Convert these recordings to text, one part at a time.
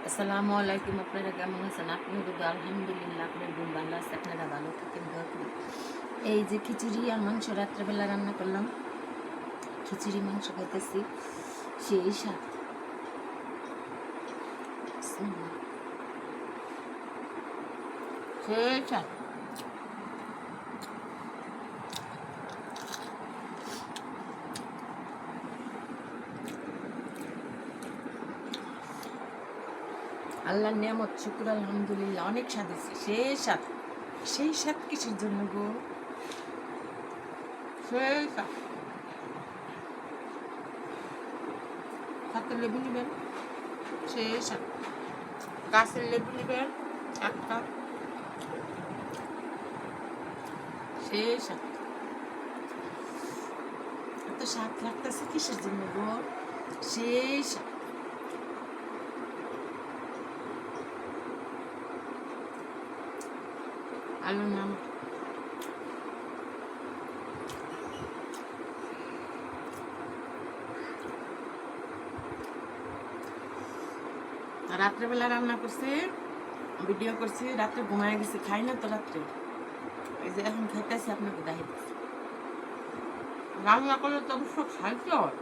আসসালামু আলাইকুম। আপনারা কেমন আছেন? আপনি কিন্তু আলহামদুলিল্লাহ আপনার বোন ভালো আছে, আপনারা ভালো থাকেন দোয়া করি। এই যে খিচুড়ি আর মাংস রাত্রেবেলা রান্না করলাম, খিচুড়ি মাংস খাইতেছি, সেই স্বাদ। বিসমিল্লাহ। সেই স্বাদ। আল্লাহর নিয়ামত, শুকর আলহামদুলিল্লাহ, অনেক স্বাদ হয়েছে, সেই স্বাদ। সেই স্বাদ কিসের জন্য গো? সেই স্বাদ। হাতে লেবু নেবেন, সেই স্বাদ। গাছের লেবু নেবেন একটা, সেই স্বাদ। এত স্বাদ লাগতেছে কিসের জন্য গো? সেই স্বাদ। আল্লাহর নাম। রাত্রেবেলা রান্না করছি, ভিডিও করছি, রাত্রে ঘুমায় গেছি, খাই না তো রাত্রে। এই যে এখন খাইতেছি, আপনাকে দেখাইতেছি। রান্না করলে তো অবশ্য খাইতে হয়,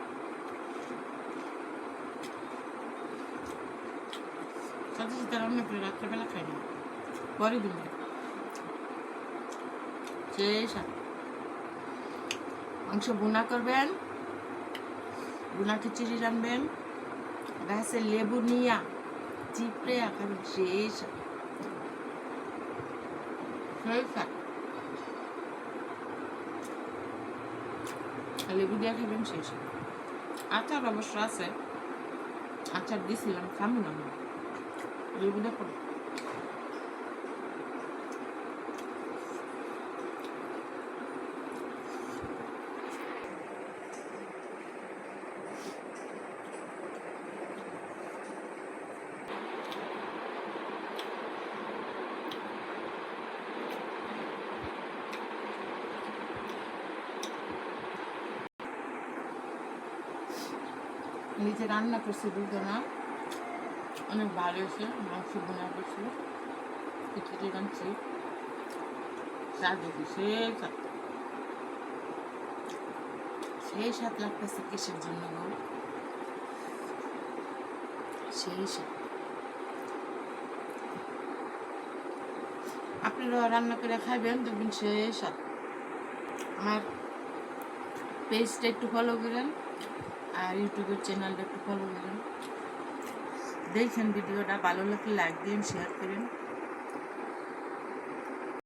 সাথে সাথে রান্না করে রাত্রেবেলা খাই না, পরে দিন খাই। সেই সাথে মাংস বোনা করবেন, বোনা খিচুড়ি রানবেন, গাছের লেবু নিয়া চিপড়ে খাবেন, সেই সাথে। সেই সাথে লেবু দিয়ে খাবেন, সেই সাথে। আচার অবশ্য আছে, আচার দিয়েছিলাম, খাবো না লেবু দেখো। নিজে রান্না করছি দুজনা, অনেক ভালো হয়েছে। মাংস বোনা করছি, খিচুড়ি রাঁধছি, স্বাদ হয়েছে, সেই স্বাদ। সেই স্বাদ লাগতেছে কিসের জন্য গো? সেই স্বাদ। আপনারা রান্না করে খাইবেন, দেখবেন সেই স্বাদ। আমার পেজটা একটু ফলো করেন, আর ইউটিউবের চ্যানেলটা একটু ফলো করেন। দেখেন ভিডিওটা ভালো লাগলে লাইক দিন, শেয়ার করেন।